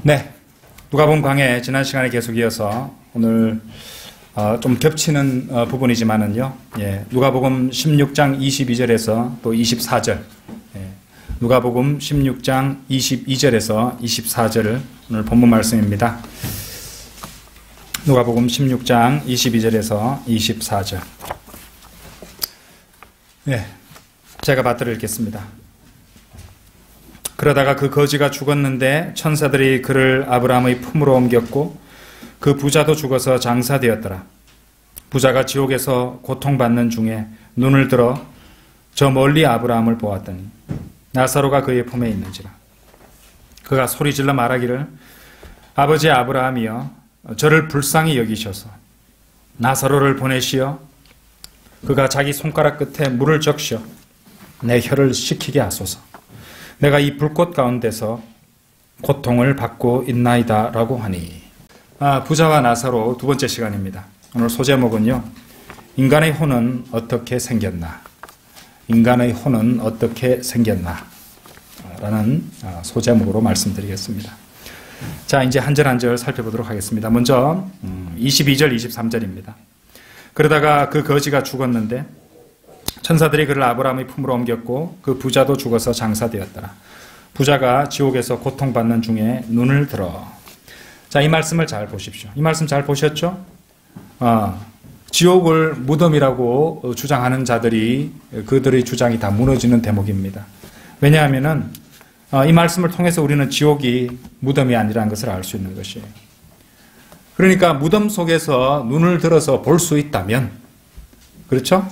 네, 누가복음 강해 지난 시간에 계속 이어서 오늘 좀 겹치는 부분이지만은요, 누가복음 16장 22절에서 또 24절, 누가복음 16장 22절에서 24절을 오늘 본문 말씀입니다. 누가복음 16장 22절에서 24절. 제가 받들어 읽겠습니다. 그러다가 그 거지가 죽었는데 천사들이 그를 아브라함의 품으로 옮겼고 그 부자도 죽어서 장사되었더라. 부자가 지옥에서 고통받는 중에 눈을 들어 저 멀리 아브라함을 보았더니 나사로가 그의 품에 있는지라. 그가 소리질러 말하기를 아버지 아브라함이여 저를 불쌍히 여기셔서 나사로를 보내시어 그가 자기 손가락 끝에 물을 적셔 내 혀를 식히게 하소서. 내가 이 불꽃 가운데서 고통을 받고 있나이다 라고 하니. 부자와 나사로 두 번째 시간입니다. 오늘 소제목은요, 인간의 혼은 어떻게 생겼나, 인간의 혼은 어떻게 생겼나 라는 소제목으로 말씀드리겠습니다. 자, 이제 한 절 한 절 살펴보도록 하겠습니다. 먼저 22절 23절입니다. 그러다가 그 거지가 죽었는데 천사들이 그를 아브라함의 품으로 옮겼고 그 부자도 죽어서 장사되었더라. 부자가 지옥에서 고통받는 중에 눈을 들어. 자, 이 말씀을 잘 보십시오. 이 말씀 잘 보셨죠? 지옥을 무덤이라고 주장하는 자들이 그들의 주장이 다 무너지는 대목입니다. 왜냐하면은 이 말씀을 통해서 우리는 지옥이 무덤이 아니라는 것을 알 수 있는 것이에요. 그러니까 무덤 속에서 눈을 들어서 볼 수 있다면, 그렇죠?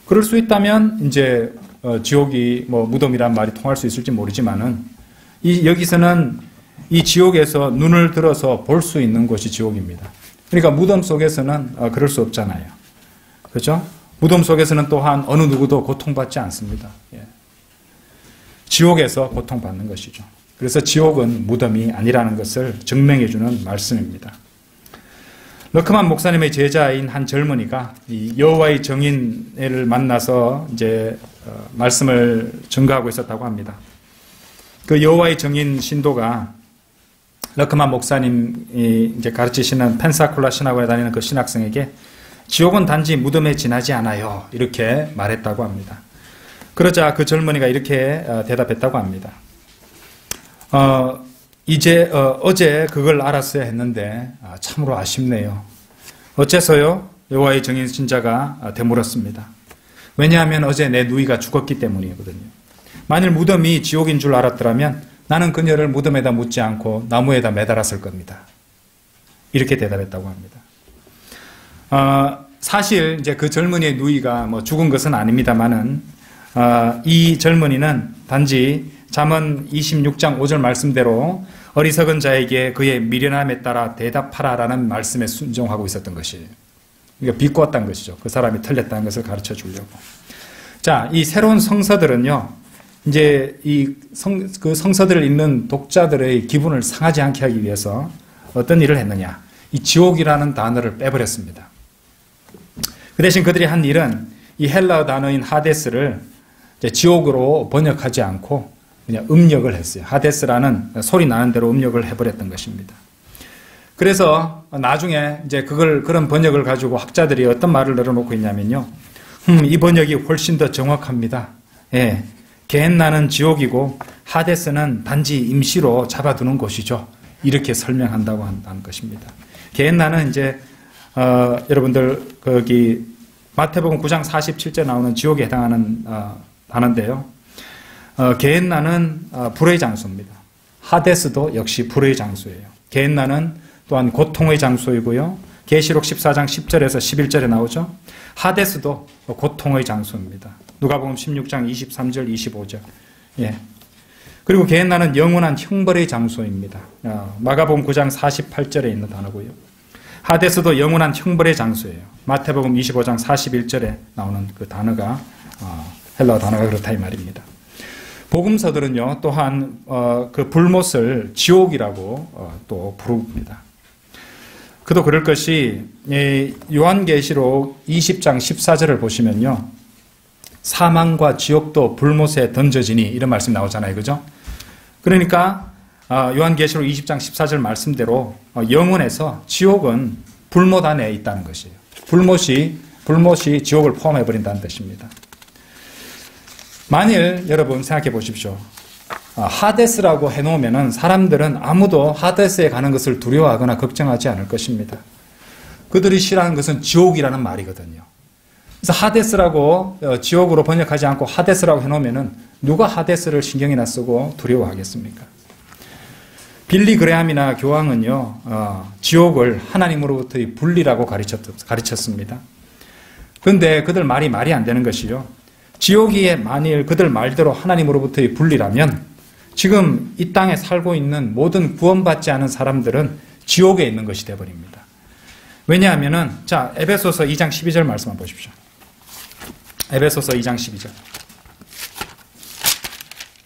그럴 수 있다면 이제 지옥이 뭐 무덤이란 말이 통할 수 있을지 모르지만은 여기서는 이 지옥에서 눈을 들어서 볼 수 있는 곳이 지옥입니다. 그러니까 무덤 속에서는 그럴 수 없잖아요. 그렇죠? 무덤 속에서는 또한 어느 누구도 고통받지 않습니다. 지옥에서 고통받는 것이죠. 그래서 지옥은 무덤이 아니라는 것을 증명해 주는 말씀입니다. 러크만 목사님의 제자인 한 젊은이가 이 여호와의 정인을 만나서 이제 말씀을 전가하고 있었다고 합니다. 그 여호와의 정인 신도가 러크만 목사님이 이제 가르치시는 펜사콜라 신학원에 다니는 그 신학생에게 지옥은 단지 무덤에 지나지 않아요, 이렇게 말했다고 합니다. 그러자 그 젊은이가 이렇게 대답했다고 합니다. 어제 그걸 알았어야 했는데 참으로 아쉽네요. 어째서요? 여호와의 정인 신자가 되물었습니다. 왜냐하면 어제 내 누이가 죽었기 때문이거든요. 만일 무덤이 지옥인 줄 알았더라면 나는 그녀를 무덤에다 묻지 않고 나무에다 매달았을 겁니다. 이렇게 대답했다고 합니다. 사실 이제 그 젊은이의 누이가 뭐 죽은 것은 아닙니다만은 이 젊은이는 단지 잠언 26장 5절 말씀대로 어리석은 자에게 그의 미련함에 따라 대답하라라는 말씀에 순종하고 있었던 것이에요. 그러니까 비꼬았다는 것이죠. 그 사람이 틀렸다는 것을 가르쳐 주려고. 자, 이 새로운 성서들은요, 이제 그 성서들을 읽는 독자들의 기분을 상하지 않게 하기 위해서 어떤 일을 했느냐. 이 지옥이라는 단어를 빼버렸습니다. 그 대신 그들이 한 일은 이 헬라어 단어인 하데스를 이제 지옥으로 번역하지 않고 그냥 음력을 했어요. 하데스라는 소리 나는 대로 음력을 해버렸던 것입니다. 그래서 나중에 이제 그런 번역을 가지고 학자들이 어떤 말을 늘어놓고 있냐면요. 이 번역이 훨씬 더 정확합니다. 게헨나는 지옥이고 하데스는 단지 임시로 잡아두는 곳이죠. 이렇게 설명한다고 한다는 것입니다. 게헨나는 이제 여러분들 거기 마태복음 9장 47절 나오는 지옥에 해당하는 단어인데요. 게헨나는 불의 장소입니다. 하데스도 역시 불의 장소예요. 게헨나는 또한 고통의 장소이고요. 계시록 14장 10절에서 11절에 나오죠. 하데스도 고통의 장소입니다. 누가복음 16장 23절 25절. 그리고 게헨나는 영원한 형벌의 장소입니다. 마가복음 9장 48절에 있는 단어고요. 하데스도 영원한 형벌의 장소예요. 마태복음 25장 41절에 나오는 그 단어가 헬라어 단어가 그렇다 이 말입니다. 복음서들은요, 또한 그 불못을 지옥이라고 또 부릅니다. 그도 그럴 것이 요한계시록 20장 14절을 보시면요, 사망과 지옥도 불못에 던져지니 이런 말씀이 나오잖아요. 그죠? 그러니까 요한계시록 20장 14절 말씀대로 영혼에서 지옥은 불못 안에 있다는 것이에요. 불못이 지옥을 포함해버린다는 뜻입니다. 만일 여러분 생각해 보십시오. 하데스라고 해놓으면 사람들은 아무도 하데스에 가는 것을 두려워하거나 걱정하지 않을 것입니다. 그들이 싫어하는 것은 지옥이라는 말이거든요. 그래서 하데스라고 지옥으로 번역하지 않고 하데스라고 해놓으면 누가 하데스를 신경이나 쓰고 두려워하겠습니까? 빌리 그레함이나 교황은요, 지옥을 하나님으로부터의 분리라고 가르쳤습니다. 그런데 그들 말이 안 되는 것이요. 지옥이 만일 그들 말대로 하나님으로부터의 분리라면 지금 이 땅에 살고 있는 모든 구원받지 않은 사람들은 지옥에 있는 것이 되어버립니다. 왜냐하면은, 자, 에베소서 2장 12절 말씀 한번 보십시오. 에베소서 2장 12절.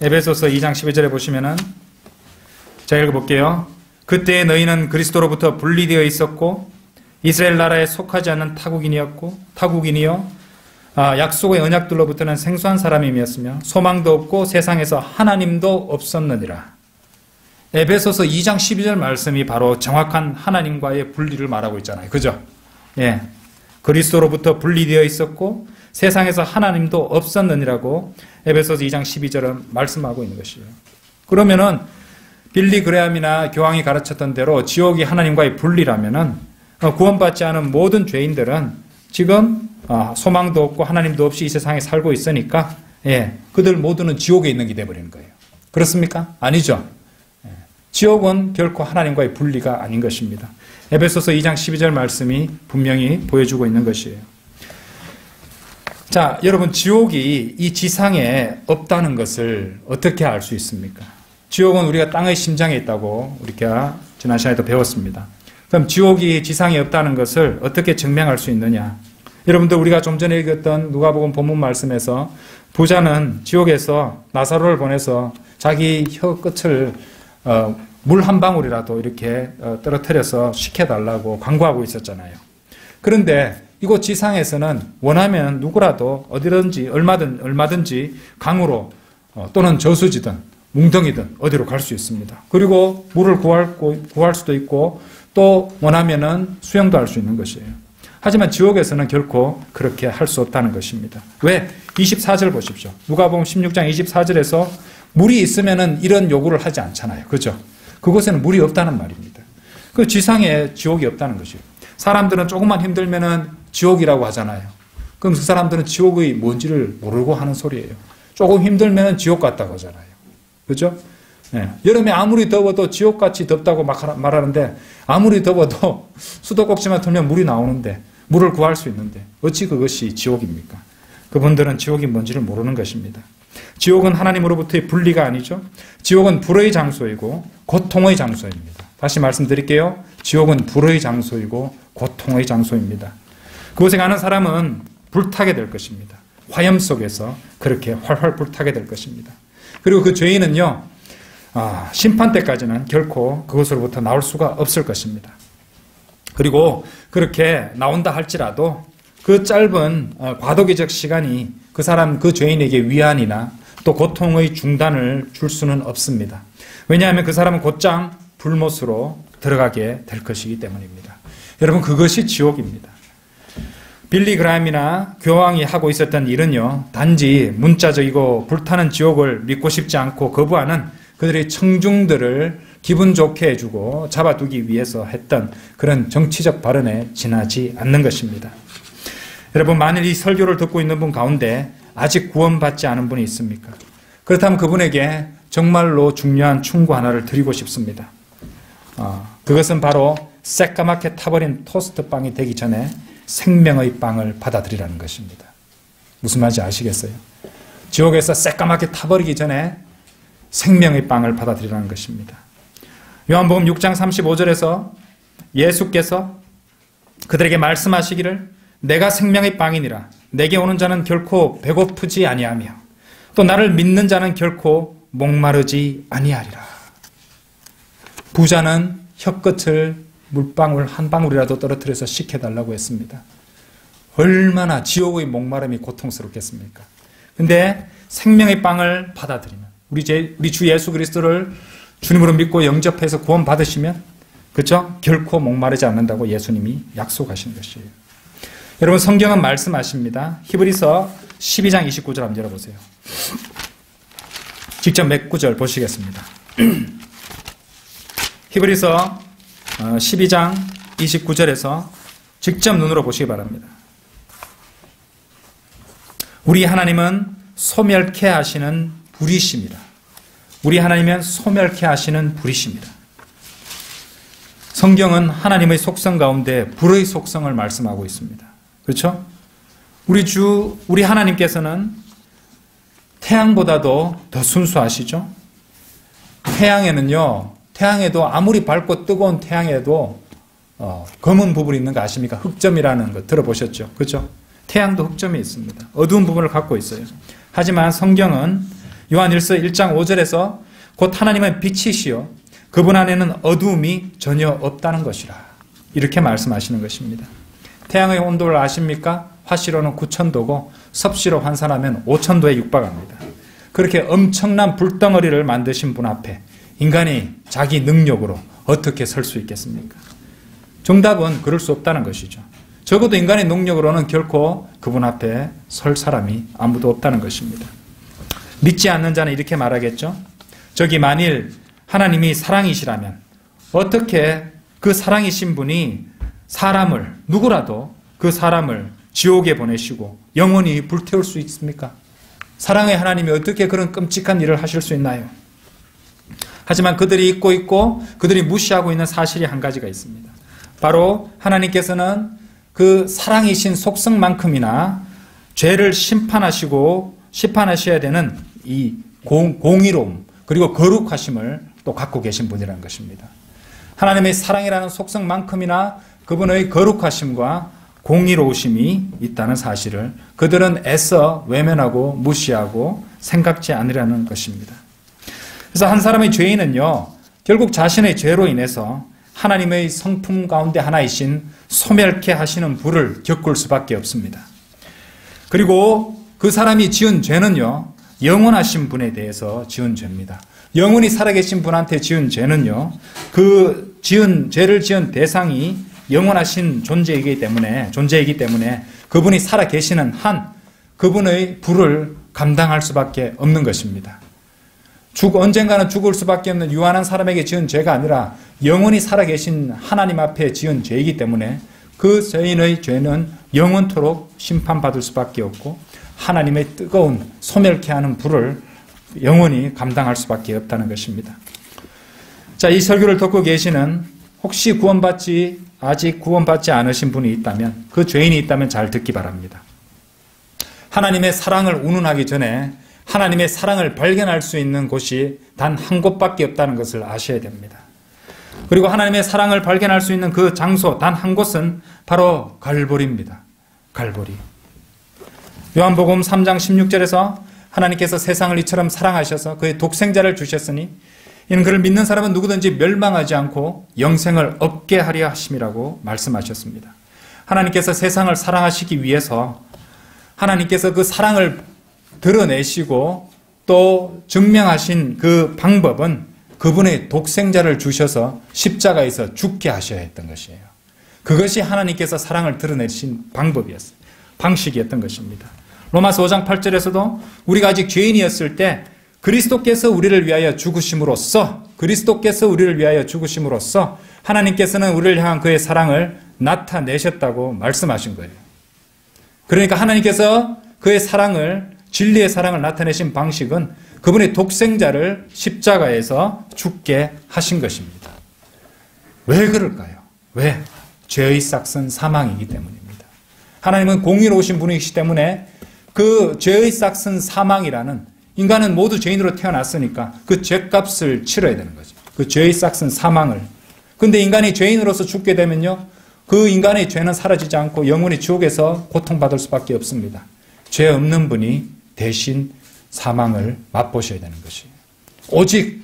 에베소서 2장 12절에 보시면은, 자, 읽어볼게요. 그때 너희는 그리스도로부터 분리되어 있었고, 이스라엘 나라에 속하지 않는 타국인이요, 약속의 언약들로부터는 생소한 사람이었으며 소망도 없고 세상에서 하나님도 없었느니라. 에베소서 2장 12절 말씀이 바로 정확한 하나님과의 분리를 말하고 있잖아요. 그죠? 예. 그리스도로부터 분리되어 있었고 세상에서 하나님도 없었느니라고 에베소서 2장 12절은 말씀하고 있는 것이에요. 그러면은 빌리 그레함이나 교황이 가르쳤던 대로 지옥이 하나님과의 분리라면은 구원받지 않은 모든 죄인들은 지금 소망도 없고 하나님도 없이 이 세상에 살고 있으니까 그들 모두는 지옥에 있는 게 되어버리는 거예요. 그렇습니까? 아니죠. 지옥은 결코 하나님과의 분리가 아닌 것입니다. 에베소서 2장 12절 말씀이 분명히 보여주고 있는 것이에요. 자, 여러분, 지옥이 이 지상에 없다는 것을 어떻게 알 수 있습니까? 지옥은 우리가 땅의 심장에 있다고 우리가 지난 시간에도 배웠습니다. 그럼 지옥이 지상에 없다는 것을 어떻게 증명할 수 있느냐? 여러분들, 우리가 좀 전에 읽었던 누가복음 본문 말씀에서 부자는 지옥에서 나사로를 보내서 자기 혀 끝을 물 한 방울이라도 이렇게 떨어뜨려서 식혀달라고 강구하고 있었잖아요. 그런데 이곳 지상에서는 원하면 누구라도 어디든지 얼마든지 강으로 또는 저수지든 웅덩이든 어디로 갈 수 있습니다. 그리고 물을 구할 수도 있고 또 원하면은 수영도 할 수 있는 것이에요. 하지만 지옥에서는 결코 그렇게 할 수 없다는 것입니다. 왜? 24절 보십시오. 누가복음 16장 24절에서 물이 있으면은 이런 요구를 하지 않잖아요. 그죠? 그곳에는 물이 없다는 말입니다. 그 지상에 지옥이 없다는 것이에요. 사람들은 조금만 힘들면은 지옥이라고 하잖아요. 그럼 그 사람들은 지옥의 뭔지를 모르고 하는 소리예요. 조금 힘들면은 지옥 같다고 하잖아요. 그죠? 네. 여름에 아무리 더워도 지옥같이 덥다고 말하는데 아무리 더워도 수도꼭지만 틀면 물이 나오는데 물을 구할 수 있는데 어찌 그것이 지옥입니까? 그분들은 지옥이 뭔지를 모르는 것입니다. 지옥은 하나님으로부터의 분리가 아니죠. 지옥은 불의 장소이고 고통의 장소입니다. 다시 말씀드릴게요. 지옥은 불의 장소이고 고통의 장소입니다. 그곳에 가는 사람은 불타게 될 것입니다. 화염 속에서 그렇게 활활 불타게 될 것입니다. 그리고 그 죄인은요, 심판 때까지는 결코 그것으로부터 나올 수가 없을 것입니다. 그리고 그렇게 나온다 할지라도 그 짧은 과도기적 시간이 그 죄인에게 위안이나 또 고통의 중단을 줄 수는 없습니다. 왜냐하면 그 사람은 곧장 불못으로 들어가게 될 것이기 때문입니다. 여러분, 그것이 지옥입니다. 빌리 그라함이나 교황이 하고 있었던 일은요, 단지 문자적이고 불타는 지옥을 믿고 싶지 않고 거부하는 그들의 청중들을 기분 좋게 해주고 잡아두기 위해서 했던 그런 정치적 발언에 지나지 않는 것입니다. 여러분, 만일 이 설교를 듣고 있는 분 가운데 아직 구원받지 않은 분이 있습니까? 그렇다면 그분에게 정말로 중요한 충고 하나를 드리고 싶습니다. 그것은 바로 새까맣게 타버린 토스트 빵이 되기 전에 생명의 빵을 받아들이라는 것입니다. 무슨 말인지 아시겠어요? 지옥에서 새까맣게 타버리기 전에 생명의 빵을 받아들이라는 것입니다. 요한복음 6장 35절에서 예수께서 그들에게 말씀하시기를 내가 생명의 빵이니라. 내게 오는 자는 결코 배고프지 아니하며 또 나를 믿는 자는 결코 목마르지 아니하리라. 부자는 혀끝을 물방울 한 방울이라도 떨어뜨려서 식혀달라고 했습니다. 얼마나 지옥의 목마름이 고통스럽겠습니까? 근데 생명의 빵을 받아들이는 우리 주 예수 그리스도를 주님으로 믿고 영접해서 구원 받으시면 그렇죠? 결코 목마르지 않는다고 예수님이 약속하신 것이에요. 여러분 성경은 말씀하십니다. 히브리서 12장 29절 한번 열어보세요. 직접 몇 구절 보시겠습니다. 히브리서 12장 29절에서 직접 눈으로 보시기 바랍니다. 우리 하나님은 소멸케 하시는 불이십니다. 우리 하나님은 소멸케 하시는 불이십니다. 성경은 하나님의 속성 가운데 불의 속성을 말씀하고 있습니다. 그렇죠? 우리 하나님께서는 태양보다도 더 순수하시죠? 태양에도 아무리 밝고 뜨거운 태양에도 검은 부분이 있는 거 아십니까? 흑점이라는 거 들어보셨죠? 그렇죠? 태양도 흑점이 있습니다. 어두운 부분을 갖고 있어요. 하지만 성경은 요한일서 1장 5절에서 곧 하나님은 빛이시요 그분 안에는 어두움이 전혀 없다는 것이라 이렇게 말씀하시는 것입니다. 태양의 온도를 아십니까? 화씨로는 9,000도고 섭씨로 환산하면 5,000도에 육박합니다. 그렇게 엄청난 불덩어리를 만드신 분 앞에 인간이 자기 능력으로 어떻게 설 수 있겠습니까? 정답은 그럴 수 없다는 것이죠. 적어도 인간의 능력으로는 결코 그분 앞에 설 사람이 아무도 없다는 것입니다. 믿지 않는 자는 이렇게 말하겠죠. 저기 만일 하나님이 사랑이시라면 어떻게 그 사랑이신 분이 누구라도 그 사람을 지옥에 보내시고 영원히 불태울 수 있습니까? 사랑의 하나님이 어떻게 그런 끔찍한 일을 하실 수 있나요? 하지만 그들이 잊고 있고 그들이 무시하고 있는 사실이 한 가지가 있습니다. 바로 하나님께서는 그 사랑이신 속성만큼이나 죄를 심판하셔야 되는 이 공의로움 그리고 거룩하심을 또 갖고 계신 분이라는 것입니다. 하나님의 사랑이라는 속성만큼이나 그분의 거룩하심과 공의로우심이 있다는 사실을 그들은 애써 외면하고 무시하고 생각지 않으려는 것입니다. 그래서 한 사람의 죄인은요, 결국 자신의 죄로 인해서 하나님의 성품 가운데 하나이신 소멸케 하시는 불을 겪을 수밖에 없습니다. 그리고 그 사람이 지은 죄는요, 영원하신 분에 대해서 지은 죄입니다. 영원히 살아계신 분한테 지은 죄는요, 그 죄를 지은 대상이 영원하신 존재이기 때문에 그분이 살아계시는 한 그분의 불을 감당할 수밖에 없는 것입니다. 언젠가는 죽을 수밖에 없는 유한한 사람에게 지은 죄가 아니라 영원히 살아계신 하나님 앞에 지은 죄이기 때문에 그 죄인의 죄는 영원토록 심판받을 수밖에 없고 하나님의 뜨거운 소멸케 하는 불을 영원히 감당할 수밖에 없다는 것입니다. 자, 이 설교를 듣고 계시는 혹시 아직 구원받지 않으신 분이 있다면, 그 죄인이 있다면 잘 듣기 바랍니다. 하나님의 사랑을 운운하기 전에 하나님의 사랑을 발견할 수 있는 곳이 단 한 곳밖에 없다는 것을 아셔야 됩니다. 그리고 하나님의 사랑을 발견할 수 있는 그 장소 단 한 곳은 바로 갈보리입니다. 갈보리. 요한복음 3장 16절에서 하나님께서 세상을 이처럼 사랑하셔서 그의 독생자를 주셨으니 이는 그를 믿는 사람은 누구든지 멸망하지 않고 영생을 얻게 하려 하심이라고 말씀하셨습니다. 하나님께서 세상을 사랑하시기 위해서 하나님께서 그 사랑을 드러내시고 또 증명하신 그 방법은 그분의 독생자를 주셔서 십자가에서 죽게 하셔야 했던 것이에요. 그것이 하나님께서 사랑을 드러내신 방법이었어요. 방식이었던 것입니다. 로마서 5장 8절에서도 우리가 아직 죄인이었을 때 그리스도께서 우리를 위하여 죽으심으로써 하나님께서는 우리를 향한 그의 사랑을 나타내셨다고 말씀하신 거예요. 그러니까 하나님께서 그의 사랑을, 진리의 사랑을 나타내신 방식은 그분의 독생자를 십자가에서 죽게 하신 것입니다. 왜 그럴까요? 왜? 죄의 싹은 사망이기 때문입니다. 하나님은 공의로우신 분이시기 때문에 그 죄의 싹은 사망이라는, 인간은 모두 죄인으로 태어났으니까 그 죄값을 치러야 되는 거죠. 그 죄의 싹은 사망을. 근데 인간이 죄인으로서 죽게 되면요, 그 인간의 죄는 사라지지 않고 영원히 지옥에서 고통받을 수밖에 없습니다. 죄 없는 분이 대신 사망을 맛보셔야 되는 것이에요. 오직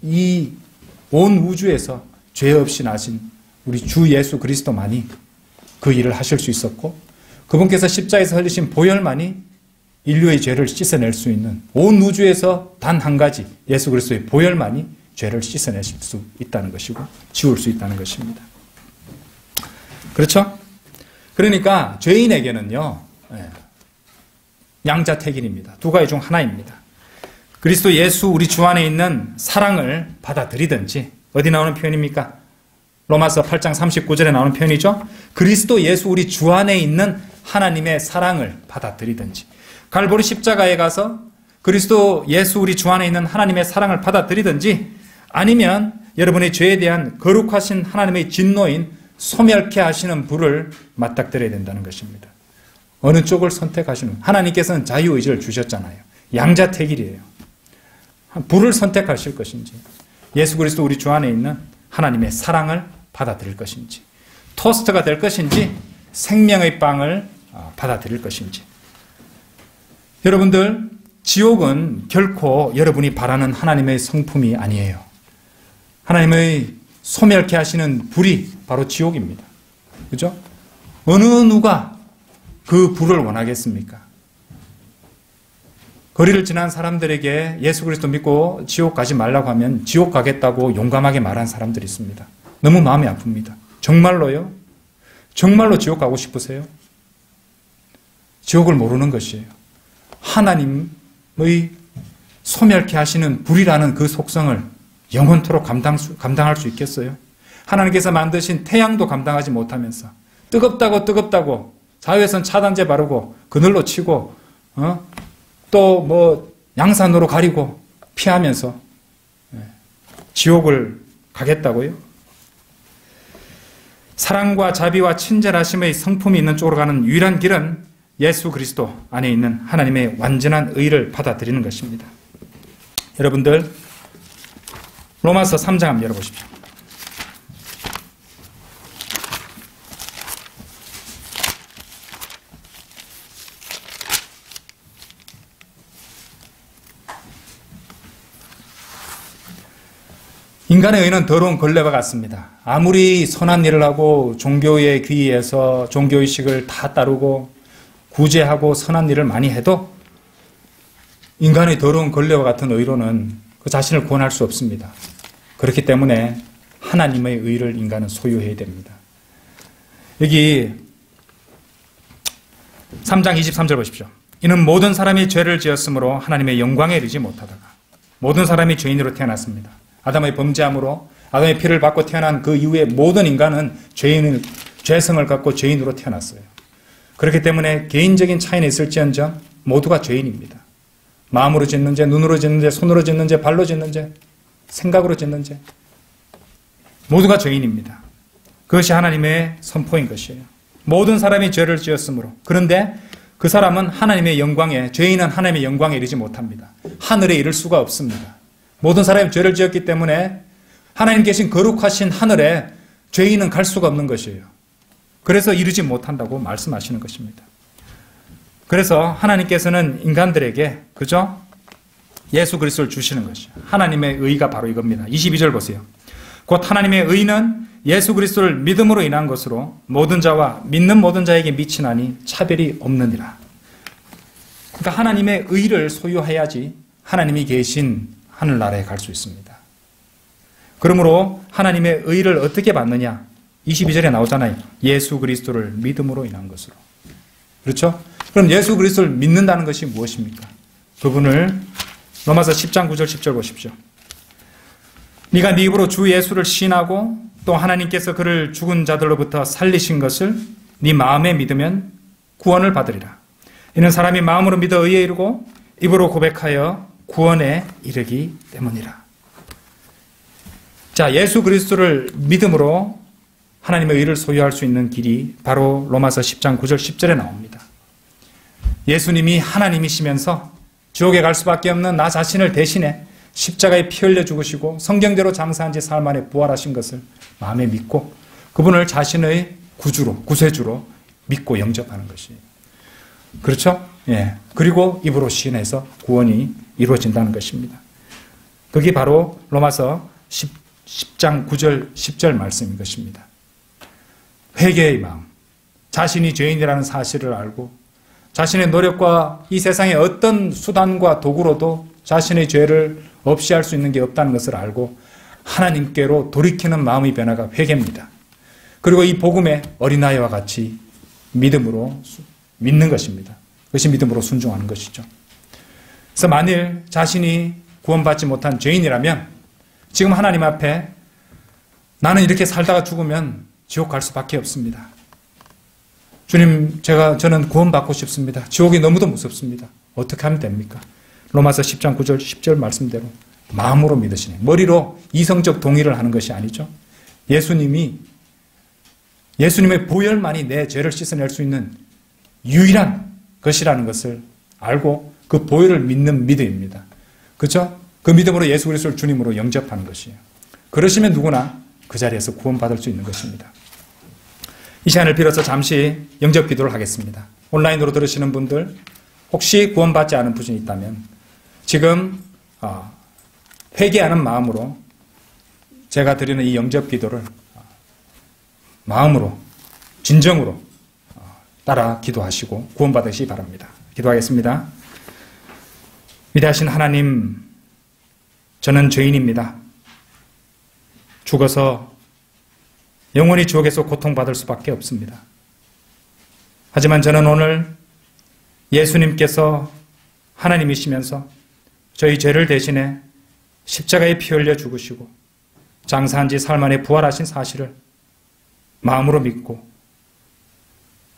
이 온 우주에서 죄 없이 나신 우리 주 예수 그리스도만이 그 일을 하실 수 있었고, 그분께서 십자가에서 흘리신 보혈만이 인류의 죄를 씻어낼 수 있는, 온 우주에서 단 한 가지 예수 그리스도의 보혈만이 죄를 씻어내실 수 있다는 것이고 지울 수 있다는 것입니다. 그렇죠? 그러니까 죄인에게는요, 양자택일입니다. 두 가지 중 하나입니다. 그리스도 예수 우리 주 안에 있는 사랑을 받아들이든지, 어디 나오는 표현입니까? 로마서 8장 39절에 나오는 표현이죠. 그리스도 예수 우리 주 안에 있는 하나님의 사랑을 받아들이든지, 갈보리 십자가에 가서 그리스도 예수 우리 주 안에 있는 하나님의 사랑을 받아들이든지, 아니면 여러분의 죄에 대한 거룩하신 하나님의 진노인 소멸케 하시는 불을 맞닥뜨려야 된다는 것입니다. 어느 쪽을 선택하시는, 하나님께서는 자유의지를 주셨잖아요. 양자택일이에요. 불을 선택하실 것인지, 예수 그리스도 우리 주 안에 있는 하나님의 사랑을 받아들일 것인지, 토스트가 될 것인지, 생명의 빵을 받아들일 것인지. 여러분들, 지옥은 결코 여러분이 바라는 하나님의 성품이 아니에요. 하나님의 소멸케 하시는 불이 바로 지옥입니다. 그죠? 어느 누가 그 불을 원하겠습니까? 거리를 지난 사람들에게 예수 그리스도 믿고 지옥 가지 말라고 하면 지옥 가겠다고 용감하게 말한 사람들이 있습니다. 너무 마음이 아픕니다. 정말로요? 정말로 지옥 가고 싶으세요? 지옥을 모르는 것이에요. 하나님의 소멸케 하시는 불이라는 그 속성을 영원토록 감당할 수 있겠어요? 하나님께서 만드신 태양도 감당하지 못하면서 뜨겁다고 자외선 차단제 바르고 그늘로 치고 또 뭐 양산으로 가리고 피하면서 지옥을 가겠다고요? 사랑과 자비와 친절하심의 성품이 있는 쪽으로 가는 유일한 길은 예수 그리스도 안에 있는 하나님의 완전한 의를 받아들이는 것입니다. 여러분들, 로마서 3장 한번 열어보십시오. 인간의 의는 더러운 걸레와 같습니다. 아무리 선한 일을 하고 종교에 귀의해서 종교의식을 다 따르고 구제하고 선한 일을 많이 해도 인간의 더러운 걸레와 같은 의로는 그 자신을 구원할 수 없습니다. 그렇기 때문에 하나님의 의를 인간은 소유해야 됩니다. 여기 3장 23절 보십시오. 이는 모든 사람이 죄를 지었으므로 하나님의 영광에 이르지 못하다가, 모든 사람이 죄인으로 태어났습니다. 아담의 범죄함으로 아담의 피를 받고 태어난 그 이후에 모든 인간은 죄성을 갖고 죄인으로 태어났어요. 그렇기 때문에 개인적인 차이는 있을지언정 모두가 죄인입니다. 마음으로 짓는 죄, 눈으로 짓는 죄, 손으로 짓는 죄, 발로 짓는 죄, 생각으로 짓는 죄, 모두가 죄인입니다. 그것이 하나님의 선포인 것이에요. 모든 사람이 죄를 지었으므로. 그런데 그 사람은 하나님의 영광에, 죄인은 하나님의 영광에 이르지 못합니다. 하늘에 이를 수가 없습니다. 모든 사람이 죄를 지었기 때문에 하나님 계신 거룩하신 하늘에 죄인은 갈 수가 없는 것이에요. 그래서 이르지 못한다고 말씀하시는 것입니다. 그래서 하나님께서는 인간들에게, 그죠? 예수 그리스도를 주시는 것이에요. 하나님의 의가 바로 이겁니다. 22절 보세요. 곧 하나님의 의는 예수 그리스도를 믿음으로 인한 것으로 모든 자와 믿는 모든 자에게 미치나니 차별이 없느니라. 그러니까 하나님의 의를 소유해야지 하나님이 계신 하늘나라에 갈 수 있습니다. 그러므로 하나님의 의를 어떻게 받느냐? 22절에 나오잖아요. 예수 그리스도를 믿음으로 인한 것으로. 그렇죠? 그럼 예수 그리스도를 믿는다는 것이 무엇입니까? 그분을 로마서 10장 9절 10절 보십시오. 네가 네 입으로 주 예수를 시인하고 또 하나님께서 그를 죽은 자들로부터 살리신 것을 네 마음에 믿으면 구원을 받으리라. 이는 사람이 마음으로 믿어 의에 이르고 입으로 고백하여 구원에 이르기 때문이라. 자, 예수 그리스도를 믿음으로 하나님의 의를 소유할 수 있는 길이 바로 로마서 10장 9절 10절에 나옵니다. 예수님이 하나님이시면서 지옥에 갈 수밖에 없는 나 자신을 대신해 십자가에 피 흘려 죽으시고 성경대로 장사한 지 사흘 만에 부활하신 것을 마음에 믿고 그분을 자신의 구주로, 구세주로 믿고 영접하는 것이에요. 그렇죠? 예. 그리고 입으로 시인해서 구원이 이루어진다는 것입니다. 그게 바로 로마서 10장 9절 10절 말씀인 것입니다. 회개의 마음, 자신이 죄인이라는 사실을 알고 자신의 노력과 이 세상의 어떤 수단과 도구로도 자신의 죄를 없이 할 수 있는 게 없다는 것을 알고 하나님께로 돌이키는 마음의 변화가 회개입니다. 그리고 이 복음의 어린아이와 같이 믿음으로 믿는 것입니다. 그것이 믿음으로 순종하는 것이죠. 그래서 만일 자신이 구원받지 못한 죄인이라면 지금 하나님 앞에 나는 이렇게 살다가 죽으면 지옥 갈 수밖에 없습니다. 주님, 저는 구원받고 싶습니다. 지옥이 너무도 무섭습니다. 어떻게 하면 됩니까? 로마서 10장 9절 10절 말씀대로 마음으로 믿으시네. 머리로 이성적 동의를 하는 것이 아니죠. 예수님의 보혈만이 내 죄를 씻어낼 수 있는 유일한 것이라는 것을 알고 그 보혈을 믿는 믿음입니다. 그렇죠? 그 믿음으로 예수 그리스도를 주님으로 영접하는 것이에요. 그러시면 누구나 그 자리에서 구원받을 수 있는 것입니다. 이 시간을 빌어서 잠시 영접 기도를 하겠습니다. 온라인으로 들으시는 분들 혹시 구원받지 않은 분이 있다면 지금 회개하는 마음으로 제가 드리는 이 영접 기도를 마음으로 진정으로 따라 기도하시고 구원받으시기 바랍니다. 기도하겠습니다. 위대하신 하나님, 저는 죄인입니다. 죽어서 영원히 지옥에서 고통받을 수밖에 없습니다. 하지만 저는 오늘 예수님께서 하나님이시면서 저희 죄를 대신해 십자가에 피 흘려 죽으시고 장사한 지 사흘 만에 부활하신 사실을 마음으로 믿고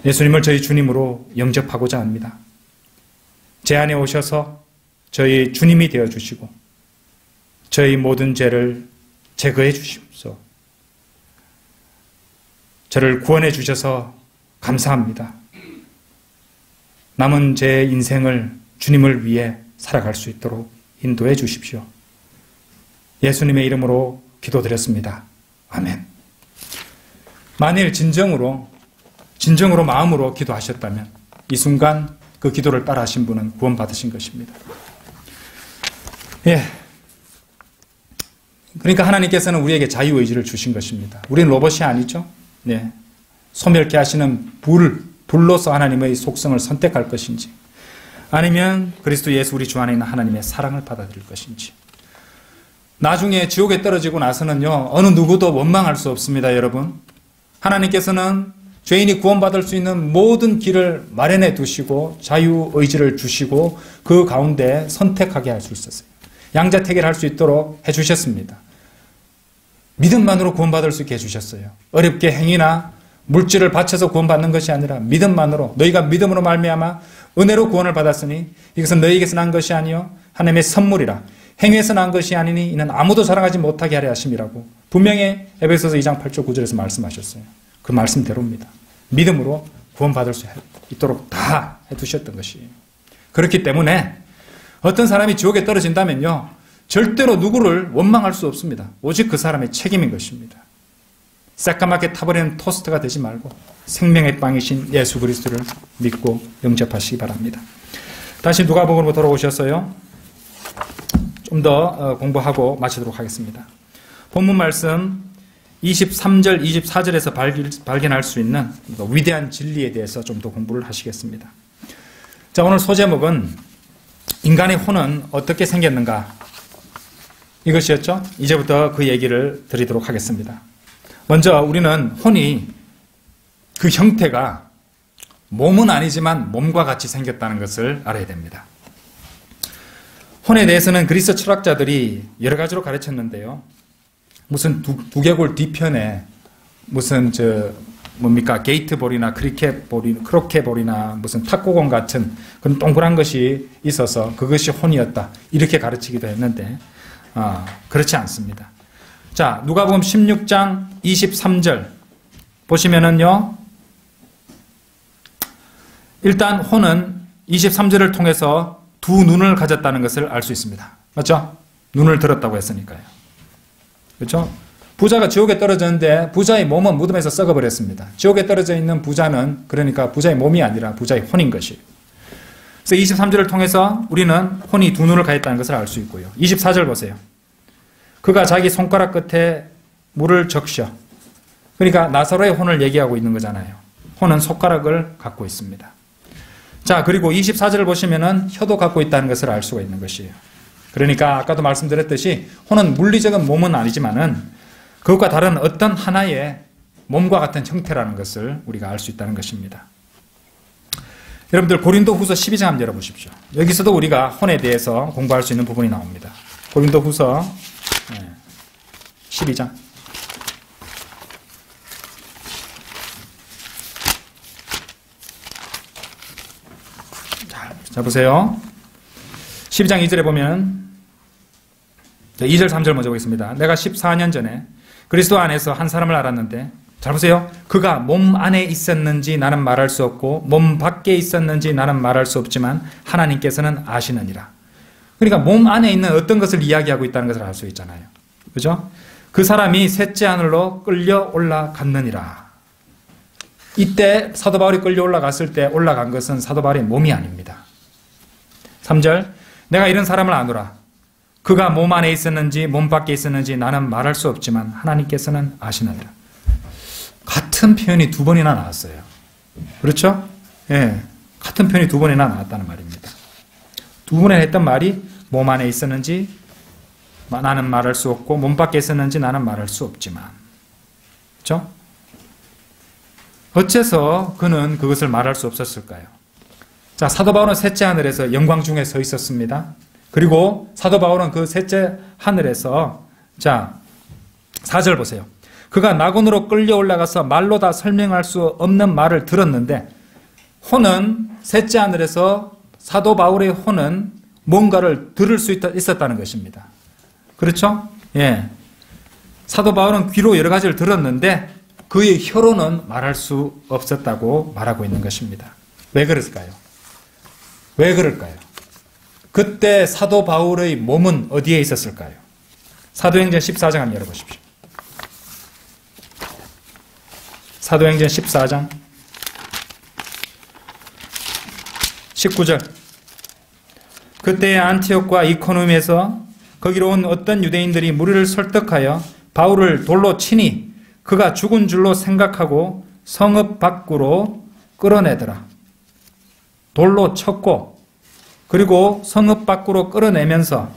예수님을 저희 주님으로 영접하고자 합니다. 제 안에 오셔서 저희 주님이 되어주시고 저희 모든 죄를 제거해 주시옵소서. 저를 구원해 주셔서 감사합니다. 남은 제 인생을 주님을 위해 살아갈 수 있도록 인도해 주십시오. 예수님의 이름으로 기도드렸습니다. 아멘. 만일 진정으로 마음으로 기도하셨다면 이 순간 그 기도를 따라 하신 분은 구원받으신 것입니다. 예. 그러니까 하나님께서는 우리에게 자유의지를 주신 것입니다. 우리는 로봇이 아니죠. 네. 소멸케 하시는 불로서 하나님의 속성을 선택할 것인지 아니면 그리스도 예수 우리 주 안에 있는 하나님의 사랑을 받아들일 것인지. 나중에 지옥에 떨어지고 나서는요, 어느 누구도 원망할 수 없습니다, 여러분. 하나님께서는 죄인이 구원받을 수 있는 모든 길을 마련해 두시고 자유의지를 주시고 그 가운데 선택하게 할 수 있었어요. 양자택일을 할 수 있도록 해주셨습니다. 믿음만으로 구원받을 수 있게 해주셨어요. 어렵게 행위나 물질을 바쳐서 구원받는 것이 아니라 믿음만으로, 너희가 믿음으로 말미암아 은혜로 구원을 받았으니 이것은 너희에게서 난 것이 아니요 하나님의 선물이라. 행위에서 난 것이 아니니 이는 아무도 자랑하지 못하게 하려 하심이라고 분명히 에베소서 2장 8절 9절에서 말씀하셨어요. 그 말씀대로입니다. 믿음으로 구원받을 수 있도록 다 해두셨던 것이에요. 그렇기 때문에 어떤 사람이 지옥에 떨어진다면요, 절대로 누구를 원망할 수 없습니다. 오직 그 사람의 책임인 것입니다. 새까맣게 타버리는 토스트가 되지 말고 생명의 빵이신 예수 그리스도를 믿고 영접하시기 바랍니다. 다시 누가복음으로 돌아오셨어요. 좀 더 공부하고 마치도록 하겠습니다. 본문 말씀 23절, 24절에서 발견할 수 있는 위대한 진리에 대해서 좀 더 공부를 하시겠습니다. 자, 오늘 소제목은 인간의 혼은 어떻게 생겼는가? 이것이었죠? 이제부터 그 얘기를 드리도록 하겠습니다. 먼저 우리는 혼이 그 형태가 몸은 아니지만 몸과 같이 생겼다는 것을 알아야 됩니다. 혼에 대해서는 그리스 철학자들이 여러 가지로 가르쳤는데요. 무슨 두개골 뒤편에 무슨 게이트볼이나 크로켓볼이나 무슨 탁구공 같은 그런 동그란 것이 있어서 그것이 혼이었다. 이렇게 가르치기도 했는데 그렇지 않습니다. 자, 누가복음 16장 23절 보시면은요, 일단 혼은 23절을 통해서 두 눈을 가졌다는 것을 알 수 있습니다. 맞죠? 눈을 들었다고 했으니까요. 그렇죠? 부자가 지옥에 떨어졌는데 부자의 몸은 무덤에서 썩어버렸습니다. 지옥에 떨어져 있는 부자는 그러니까 부자의 몸이 아니라 부자의 혼인 것이에요. 그래서 23절을 통해서 우리는 혼이 두 눈을 가졌다는 것을 알 수 있고요. 24절 보세요. 그가 자기 손가락 끝에 물을 적셔. 그러니까 나사로의 혼을 얘기하고 있는 거잖아요. 혼은 손가락을 갖고 있습니다. 자, 그리고 24절을 보시면은 혀도 갖고 있다는 것을 알 수가 있는 것이에요. 그러니까 아까도 말씀드렸듯이 혼은 물리적인 몸은 아니지만은 그것과 다른 어떤 하나의 몸과 같은 형태라는 것을 우리가 알 수 있다는 것입니다. 여러분들 고린도후서 12장 한번 열어보십시오. 여기서도 우리가 혼에 대해서 공부할 수 있는 부분이 나옵니다. 고린도후서 12장. 자, 보세요. 12장 2절에 보면 2절 3절 먼저 보겠습니다. 내가 14년 전에 그리스도 안에서 한 사람을 알았는데, 잘 보세요. 그가 몸 안에 있었는지 나는 말할 수 없고 몸 밖에 있었는지 나는 말할 수 없지만 하나님께서는 아시느니라. 그러니까 몸 안에 있는 어떤 것을 이야기하고 있다는 것을 알 수 있잖아요. 그죠? 그 사람이 셋째 하늘로 끌려 올라갔느니라. 이때 사도 바울이 끌려 올라갔을 때 올라간 것은 사도 바울의 몸이 아닙니다. 3절, 내가 이런 사람을 아노라. 그가 몸 안에 있었는지 몸 밖에 있었는지 나는 말할 수 없지만 하나님께서는 아시느니라. 같은 표현이 두 번이나 나왔어요. 그렇죠? 예, 같은 표현이 두 번이나 나왔다는 말입니다. 두 번에 했던 말이 몸 안에 있었는지 나는 말할 수 없고 몸 밖에 있었는지 나는 말할 수 없지만. 그렇죠? 어째서 그는 그것을 말할 수 없었을까요? 자, 사도 바울은 셋째 하늘에서 영광 중에 서 있었습니다. 그리고 사도 바울은 그 셋째 하늘에서, 자, 4절 보세요. 그가 낙원으로 끌려 올라가서 말로 다 설명할 수 없는 말을 들었는데, 혼은 셋째 하늘에서 사도 바울의 혼은 뭔가를 들을 수 있었다는 것입니다. 그렇죠? 예. 사도 바울은 귀로 여러 가지를 들었는데 그의 혀로는 말할 수 없었다고 말하고 있는 것입니다. 왜 그랬을까요? 왜 그럴까요? 그때 사도 바울의 몸은 어디에 있었을까요? 사도행전 14장 한번 열어보십시오. 사도행전 14장 19절. 그때의 안티옥과 이코늄에서 거기로 온 어떤 유대인들이 무리를 설득하여 바울을 돌로 치니 그가 죽은 줄로 생각하고 성읍 밖으로 끌어내더라. 돌로 쳤고 그리고 성읍 밖으로 끌어내면서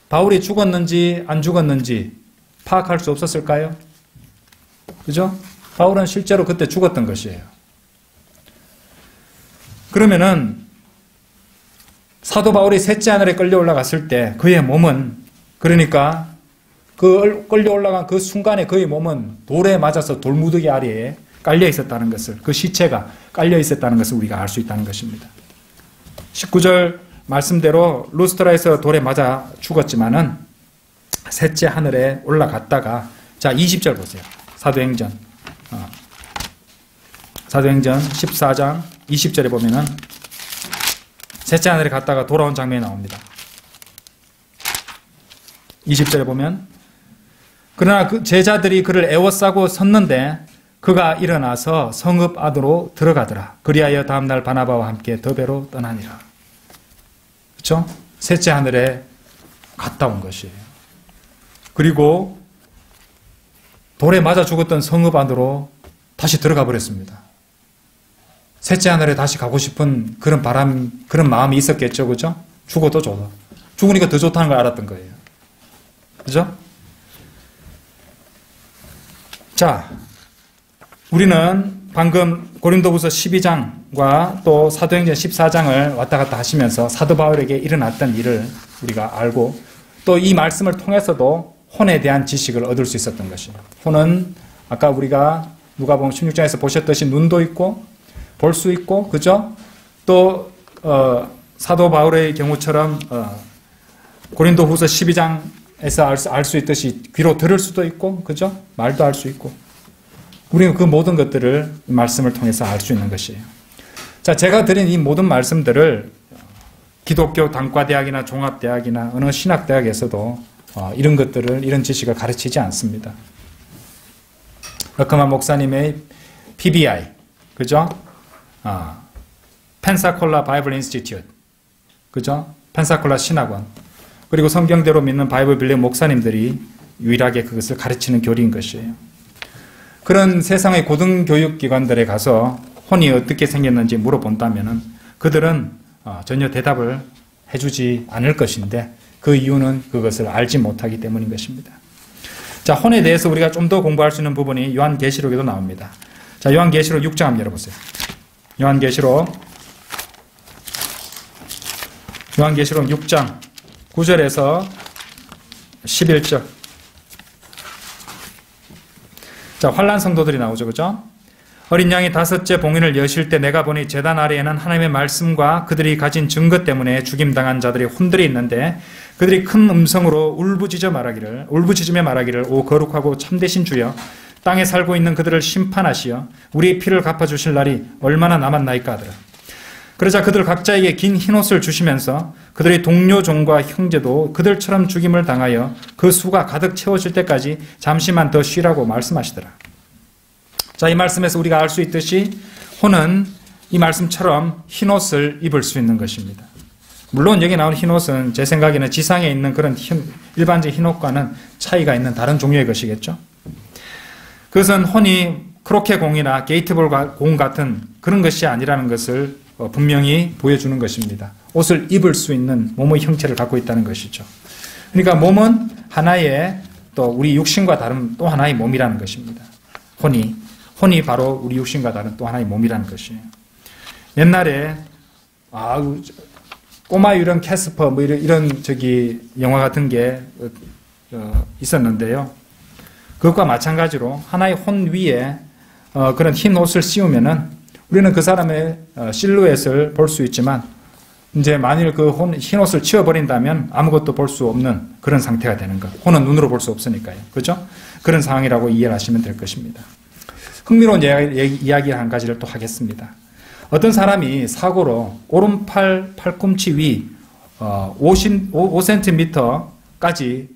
바울이 죽었는지 안 죽었는지 파악할 수 없었을까요? 그죠? 바울은 실제로 그때 죽었던 것이에요. 그러면은 사도 바울이 셋째 하늘에 끌려 올라갔을 때 그의 몸은, 그러니까 그 끌려 올라간 그 순간에 그의 몸은 돌에 맞아서 돌무더기 아래에 깔려 있었다는 것을, 그 시체가 깔려 있었다는 것을 우리가 알 수 있다는 것입니다. 19절 말씀대로 루스트라에서 돌에 맞아 죽었지만은 셋째 하늘에 올라갔다가, 자 20절 보세요. 사도행전 14장 20절에 보면은 셋째 하늘에 갔다가 돌아온 장면이 나옵니다. 20절에 보면 그러나 그 제자들이 그를 애워싸고 섰는데 그가 일어나서 성읍 안으로 들어가더라. 그리하여 다음날 바나바와 함께 더베로 떠나니라. 그렇죠? 셋째 하늘에 갔다 온 것이에요. 그리고 돌에 맞아 죽었던 성읍 안으로 다시 들어가 버렸습니다. 셋째 하늘에 다시 가고 싶은 그런 바람, 그런 마음이 있었겠죠. 그죠? 죽어도 좋아. 죽으니까 더 좋다는 걸 알았던 거예요. 그죠? 자, 우리는 방금 고린도후서 12장과 또 사도행전 14장을 왔다 갔다 하시면서 사도 바울에게 일어났던 일을 우리가 알고 또 이 말씀을 통해서도 혼에 대한 지식을 얻을 수 있었던 것이에요. 혼은 아까 우리가 누가복음 16장에서 보셨듯이 눈도 있고 볼 수 있고, 그죠? 또 사도 바울의 경우처럼 고린도후서 12장에서 알 수 있듯이 귀로 들을 수도 있고, 그죠? 말도 할 수 있고, 우리는 그 모든 것들을 말씀을 통해서 알 수 있는 것이에요. 자, 제가 드린 이 모든 말씀들을 기독교 단과대학이나 종합대학이나 어느 신학대학에서도 이런 것들을, 이런 지식을 가르치지 않습니다. 러커만 목사님의 PBI, 그죠? 펜사콜라 바이블 인스티튜트, 그죠? 펜사콜라 신학원, 그리고 성경대로 믿는 바이블 빌리 목사님들이 유일하게 그것을 가르치는 교리인 것이에요. 그런 세상의 고등교육기관들에 가서 혼이 어떻게 생겼는지 물어본다면은 그들은 전혀 대답을 해주지 않을 것인데, 그 이유는 그것을 알지 못하기 때문인 것입니다. 자, 혼에 대해서 우리가 좀 더 공부할 수 있는 부분이 요한계시록에도 나옵니다. 자, 요한계시록 6장 한번 열어보세요. 요한계시록 6장 9절에서 11절. 자, 환난 성도들이 나오죠. 그죠? 어린 양이 5째 봉인을 여실 때 내가 보니 제단 아래에는 하나님의 말씀과 그들이 가진 증거 때문에 죽임당한 자들이 혼들이 있는데 그들이 큰 음성으로 울부짖으며 말하기를 오 거룩하고 참되신 주여 땅에 살고 있는 그들을 심판하시어 우리의 피를 갚아주실 날이 얼마나 남았나이까 하더라. 그러자 그들 각자에게 긴 흰옷을 주시면서 그들의 동료 종과 형제도 그들처럼 죽임을 당하여 그 수가 가득 채워질 때까지 잠시만 더 쉬라고 말씀하시더라. 자, 이 말씀에서 우리가 알 수 있듯이 혼은 이 말씀처럼 흰옷을 입을 수 있는 것입니다. 물론 여기 나온 흰옷은 제 생각에는 지상에 있는 그런 일반적인 흰옷과는 차이가 있는 다른 종류의 것이겠죠. 그것은 혼이 크로케 공이나 게이트볼 공 같은 그런 것이 아니라는 것을 분명히 보여주는 것입니다. 옷을 입을 수 있는 몸의 형체를 갖고 있다는 것이죠. 그러니까 몸은 하나의 또 우리 육신과 다른 또 하나의 몸이라는 것입니다. 혼이 바로 우리 육신과 다른 또 하나의 몸이라는 것이에요. 옛날에 꼬마 유령 캐스퍼 뭐 이런 영화 같은 게 있었는데요. 그것과 마찬가지로 하나의 혼 위에 그런 흰 옷을 씌우면은 우리는 그 사람의 실루엣을 볼 수 있지만 이제 만일 그 흰 옷을 치워버린다면 아무것도 볼 수 없는 그런 상태가 되는 것. 혼은 눈으로 볼 수 없으니까요. 그렇죠? 그런 상황이라고 이해를 하시면 될 것입니다. 흥미로운 이야기 한 가지를 또 하겠습니다. 어떤 사람이 사고로 오른팔 팔꿈치 위 5cm까지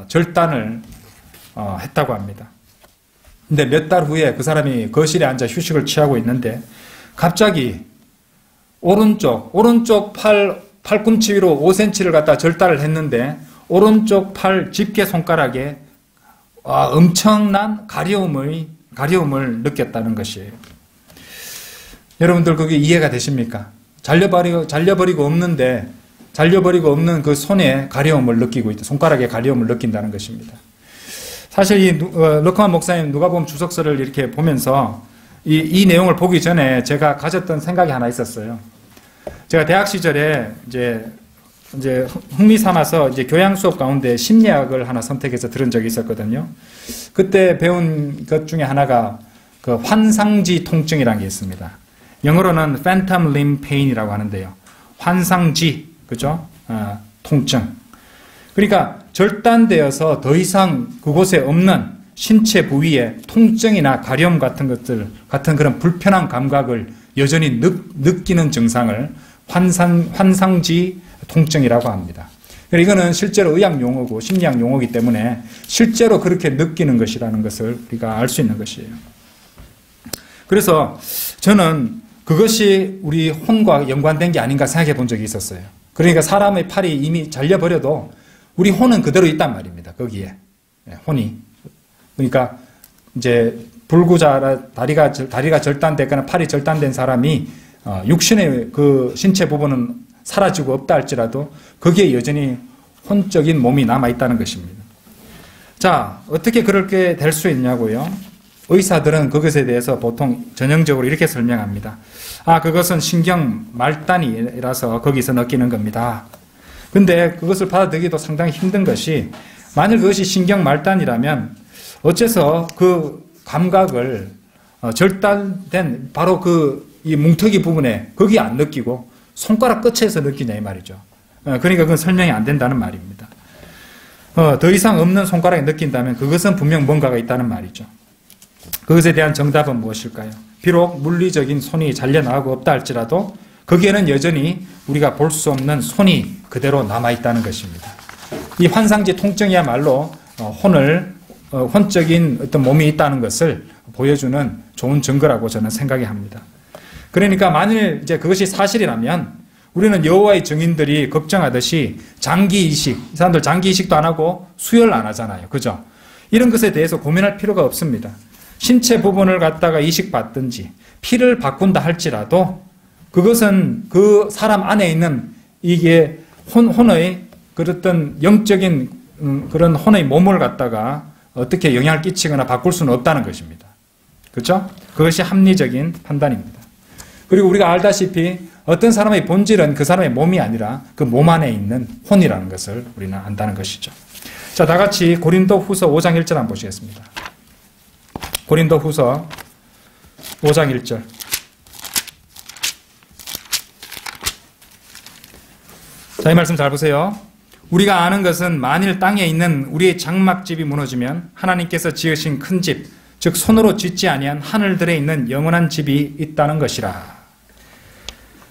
절단을 했다고 합니다. 근데 몇 달 후에 그 사람이 거실에 앉아 휴식을 취하고 있는데 갑자기 오른쪽 팔꿈치 위로 5cm를 갖다 절단을 했는데 오른쪽 팔 집게 손가락에 엄청난 가려움을 느꼈다는 것이에요. 여러분들 그게 이해가 되십니까? 잘려버리고 없는 그 손에 가려움을 느끼고 있다. 손가락에 가려움을 느낀다는 것입니다. 사실 이 르크만 목사님 누가복음 주석서를 이렇게 보면서 이 내용을 보기 전에 제가 가졌던 생각이 하나 있었어요. 제가 대학 시절에 이제 흥미 삼아서 이제 교양 수업 가운데 심리학을 하나 선택해서 들은 적이 있었거든요. 그때 배운 것 중에 하나가 그 환상지 통증이라는 게 있습니다. 영어로는 phantom limb pain이라고 하는데요. 환상지, 그죠? 통증. 그러니까 절단되어서 더 이상 그곳에 없는 신체 부위에 통증이나 가려움 같은 그런 불편한 감각을 여전히 느끼는 증상을 환상지 통증이라고 합니다. 이거는 실제로 의학 용어고 심리학 용어이기 때문에 실제로 그렇게 느끼는 것이라는 것을 우리가 알 수 있는 것이에요. 그래서 저는 그것이 우리 혼과 연관된 게 아닌가 생각해 본 적이 있었어요. 그러니까 사람의 팔이 이미 잘려버려도 우리 혼은 그대로 있단 말입니다. 거기에. 혼이. 그러니까 이제 불구자 다리가 절단됐거나 팔이 절단된 사람이 육신의 그 신체 부분은 사라지고 없다 할지라도 거기에 여전히 혼적인 몸이 남아있다는 것입니다. 자, 어떻게 그렇게 될 수 있냐고요? 의사들은 그것에 대해서 보통 전형적으로 이렇게 설명합니다. 그것은 신경 말단이라서 거기서 느끼는 겁니다. 근데 그것을 받아들이기도 상당히 힘든 것이 만일 그것이 신경 말단이라면 어째서 그 감각을 절단된 바로 이 뭉텅이 부분에 거기 안 느끼고 손가락 끝에서 느끼냐 이 말이죠. 그러니까 그건 설명이 안 된다는 말입니다. 더 이상 없는 손가락에 느낀다면 그것은 분명 뭔가가 있다는 말이죠. 그것에 대한 정답은 무엇일까요? 비록 물리적인 손이 잘려나가고 없다 할지라도 거기에는 여전히 우리가 볼 수 없는 손이 그대로 남아있다는 것입니다. 이 환상지 통증이야말로 혼적인 어떤 몸이 있다는 것을 보여주는 좋은 증거라고 저는 생각이 합니다. 그러니까 만일 이제 그것이 사실이라면 우리는 여호와의 증인들이 걱정하듯이 장기 이식, 이 사람들 장기 이식도 안 하고 수혈 안 하잖아요. 그죠? 이런 것에 대해서 고민할 필요가 없습니다. 신체 부분을 갖다가 이식받든지 피를 바꾼다 할지라도 그것은 그 사람 안에 있는 이게 혼의 그랬던 영적인 그런 혼의 몸을 갖다가 어떻게 영향을 끼치거나 바꿀 수는 없다는 것입니다. 그렇죠? 그것이 합리적인 판단입니다. 그리고 우리가 알다시피 어떤 사람의 본질은 그 사람의 몸이 아니라 그 몸 안에 있는 혼이라는 것을 우리는 안다는 것이죠. 자, 다 같이 고린도후서 5장 1절 한번 보시겠습니다. 고린도후서 5장 1절. 자, 이 말씀 잘 보세요. 우리가 아는 것은 만일 땅에 있는 우리의 장막집이 무너지면 하나님께서 지으신 큰 집, 즉 손으로 짓지 아니한 하늘들에 있는 영원한 집이 있다는 것이라.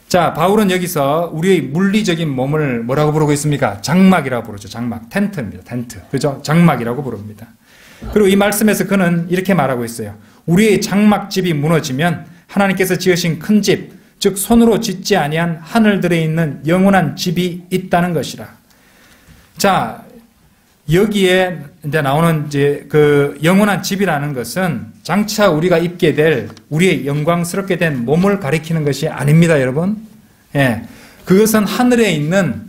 자, 바울은 여기서 우리의 물리적인 몸을 뭐라고 부르고 있습니까? 장막이라고 부르죠. 장막. 텐트입니다. 텐트. 그죠? 장막이라고 부릅니다. 그리고 이 말씀에서 그는 이렇게 말하고 있어요. 우리의 장막집이 무너지면 하나님께서 지으신 큰 집, 즉 손으로 짓지 아니한 하늘들에 있는 영원한 집이 있다는 것이라. 자, 여기에 이제 나오는 이제 그 영원한 집이라는 것은 장차 우리가 입게 될 우리의 영광스럽게 된 몸을 가리키는 것이 아닙니다, 여러분. 예. 그것은 하늘에 있는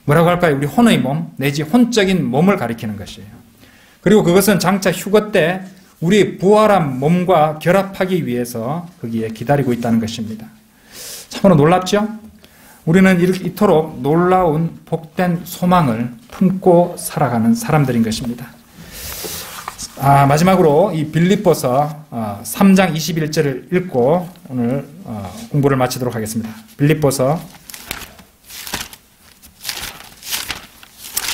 뭐라고 할까요? 우리 혼의 몸 내지 혼적인 몸을 가리키는 것이에요. 그리고 그것은 장차 휴거 때 우리 부활한 몸과 결합하기 위해서 거기에 기다리고 있다는 것입니다. 참으로 놀랍죠? 우리는 이토록 놀라운 복된 소망을 품고 살아가는 사람들인 것입니다. 마지막으로 이 빌립보서 3장 21절을 읽고 오늘 공부를 마치도록 하겠습니다. 빌립보서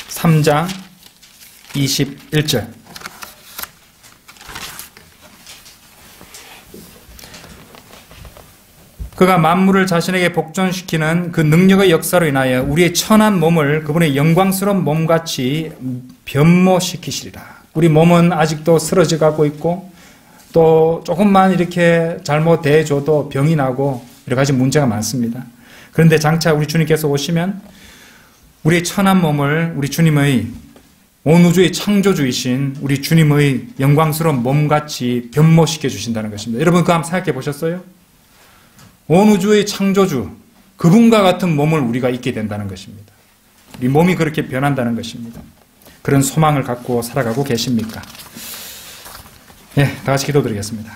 3장 21절. 그가 만물을 자신에게 복존시키는 그 능력의 역사로 인하여 우리의 천한 몸을 그분의 영광스러운 몸같이 변모시키시리라. 우리 몸은 아직도 쓰러져 가고 있고 또 조금만 이렇게 잘못돼줘도 병이 나고 여러 가지 문제가 많습니다. 그런데 장차 우리 주님께서 오시면 우리의 천한 몸을 우리 주님의 온 우주의 창조주이신 우리 주님의 영광스러운 몸같이 변모시켜 주신다는 것입니다. 여러분 그거 한번 생각해 보셨어요? 온 우주의 창조주, 그분과 같은 몸을 우리가 입게 된다는 것입니다. 우리 몸이 그렇게 변한다는 것입니다. 그런 소망을 갖고 살아가고 계십니까? 다 같이 기도드리겠습니다.